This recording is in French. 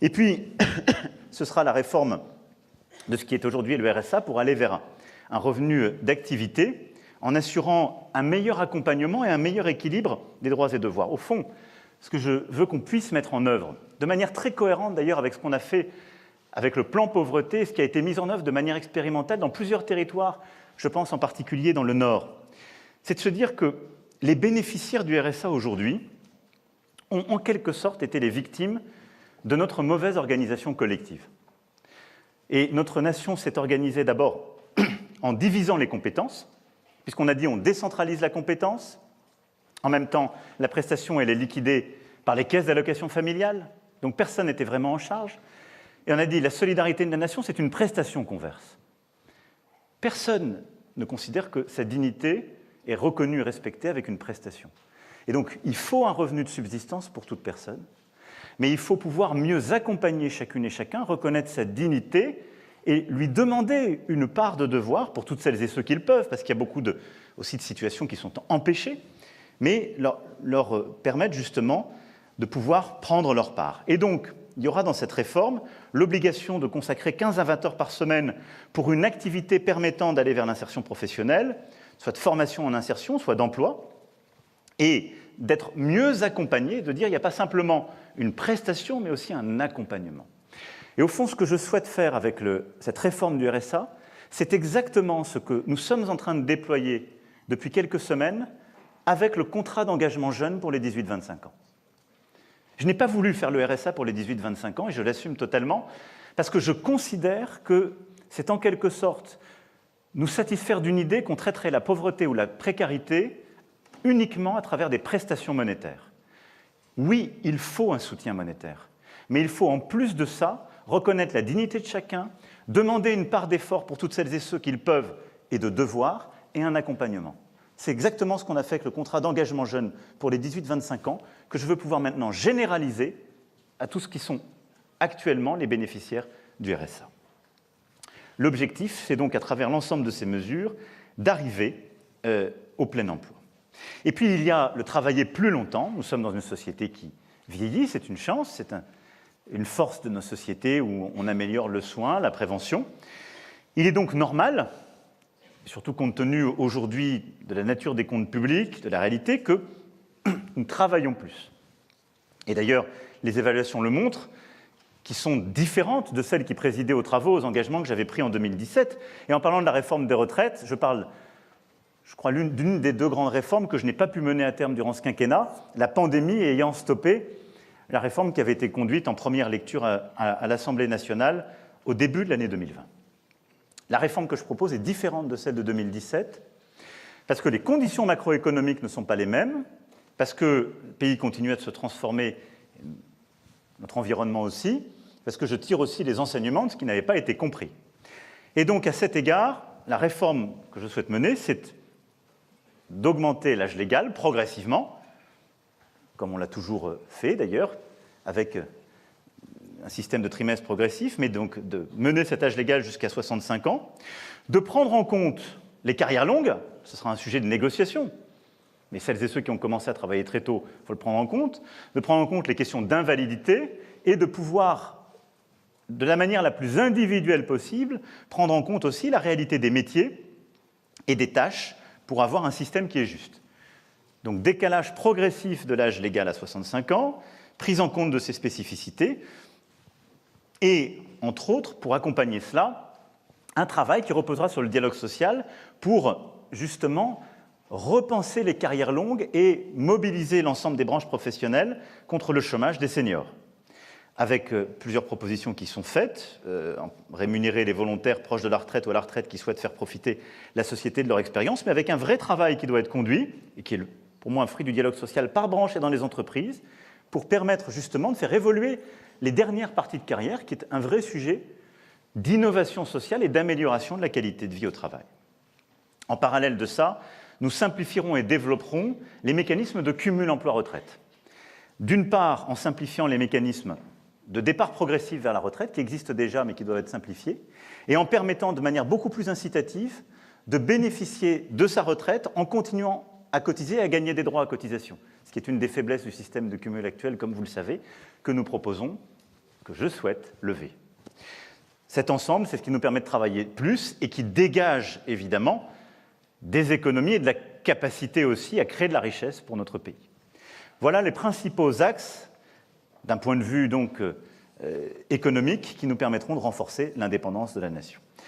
Et puis, ce sera la réforme de ce qui est aujourd'hui le RSA pour aller vers un revenu d'activité en assurant un meilleur accompagnement et un meilleur équilibre des droits et devoirs. Au fond, ce que je veux qu'on puisse mettre en œuvre, de manière très cohérente d'ailleurs avec ce qu'on a fait avec le plan pauvreté, ce qui a été mis en œuvre de manière expérimentale dans plusieurs territoires, je pense en particulier dans le Nord, c'est de se dire que les bénéficiaires du RSA aujourd'hui ont en quelque sorte été les victimes de notre mauvaise organisation collective. Et notre nation s'est organisée d'abord en divisant les compétences, puisqu'on a dit on décentralise la compétence, en même temps la prestation elle est liquidée par les caisses d'allocation familiale, donc personne n'était vraiment en charge, et on a dit la solidarité de la nation c'est une prestation qu'on verse. Personne ne considère que sa dignité est reconnue et respectée avec une prestation. Et donc il faut un revenu de subsistance pour toute personne, mais il faut pouvoir mieux accompagner chacune et chacun, reconnaître sa dignité et lui demander une part de devoir pour toutes celles et ceux qui le peuvent, parce qu'il y a beaucoup aussi de situations qui sont empêchées, mais leur permettre justement de pouvoir prendre leur part. Et donc, il y aura dans cette réforme l'obligation de consacrer 15 à 20 heures par semaine pour une activité permettant d'aller vers l'insertion professionnelle, soit de formation en insertion, soit d'emploi, et d'être mieux accompagné, de dire qu'il n'y a pas simplement une prestation, mais aussi un accompagnement. Et au fond, ce que je souhaite faire avec cette réforme du RSA, c'est exactement ce que nous sommes en train de déployer depuis quelques semaines avec le contrat d'engagement jeune pour les 18-25 ans. Je n'ai pas voulu faire le RSA pour les 18-25 ans, et je l'assume totalement, parce que je considère que c'est en quelque sorte nous satisfaire d'une idée qu'on traiterait la pauvreté ou la précarité uniquement à travers des prestations monétaires. Oui, il faut un soutien monétaire, mais il faut en plus de ça reconnaître la dignité de chacun, demander une part d'effort pour toutes celles et ceux qui le peuvent et de devoir, et un accompagnement. C'est exactement ce qu'on a fait avec le contrat d'engagement jeune pour les 18-25 ans, que je veux pouvoir maintenant généraliser à tous ceux qui sont actuellement les bénéficiaires du RSA. L'objectif, c'est donc à travers l'ensemble de ces mesures, d'arriver au plein emploi. Et puis il y a le travailler plus longtemps. Nous sommes dans une société qui vieillit, c'est une chance, c'est une force de nos sociétés où on améliore le soin, la prévention. Il est donc normal, surtout compte tenu aujourd'hui de la nature des comptes publics, de la réalité, que nous travaillons plus. Et d'ailleurs, les évaluations le montrent, qui sont différentes de celles qui présidaient aux travaux, aux engagements que j'avais pris en 2017. Et en parlant de la réforme des retraites, je parle, je crois, d'une des deux grandes réformes que je n'ai pas pu mener à terme durant ce quinquennat, la pandémie ayant stoppé la réforme qui avait été conduite en première lecture à l'Assemblée nationale au début de l'année 2020. La réforme que je propose est différente de celle de 2017 parce que les conditions macroéconomiques ne sont pas les mêmes, parce que le pays continue à se transformer, notre environnement aussi, parce que je tire aussi les enseignements de ce qui n'avait pas été compris. Et donc, à cet égard, la réforme que je souhaite mener, c'est d'augmenter l'âge légal progressivement, comme on l'a toujours fait d'ailleurs, avec un système de trimestre progressif, mais donc de mener cet âge légal jusqu'à 65 ans, de prendre en compte les carrières longues, ce sera un sujet de négociation, mais celles et ceux qui ont commencé à travailler très tôt, il faut le prendre en compte, de prendre en compte les questions d'invalidité et de pouvoir, de la manière la plus individuelle possible, prendre en compte aussi la réalité des métiers et des tâches pour avoir un système qui est juste. Donc décalage progressif de l'âge légal à 65 ans, prise en compte de ses spécificités, et, entre autres, pour accompagner cela, un travail qui reposera sur le dialogue social pour, justement, repenser les carrières longues et mobiliser l'ensemble des branches professionnelles contre le chômage des seniors. Avec plusieurs propositions qui sont faites, rémunérer les volontaires proches de la retraite ou à la retraite qui souhaitent faire profiter la société de leur expérience, mais avec un vrai travail qui doit être conduit, et qui est pour moi un fruit du dialogue social par branche et dans les entreprises, pour permettre justement de faire évoluer les dernières parties de carrière, qui est un vrai sujet d'innovation sociale et d'amélioration de la qualité de vie au travail. En parallèle de ça, nous simplifierons et développerons les mécanismes de cumul emploi-retraite. D'une part, en simplifiant les mécanismes de départ progressif vers la retraite, qui existent déjà mais qui doivent être simplifiés, et en permettant de manière beaucoup plus incitative de bénéficier de sa retraite en continuant à cotiser et à gagner des droits à cotisation, ce qui est une des faiblesses du système de cumul actuel, comme vous le savez, que nous proposons que je souhaite lever. Cet ensemble, c'est ce qui nous permet de travailler plus et qui dégage évidemment des économies et de la capacité aussi à créer de la richesse pour notre pays. Voilà les principaux axes, d'un point de vue donc économique, qui nous permettront de renforcer l'indépendance de la nation.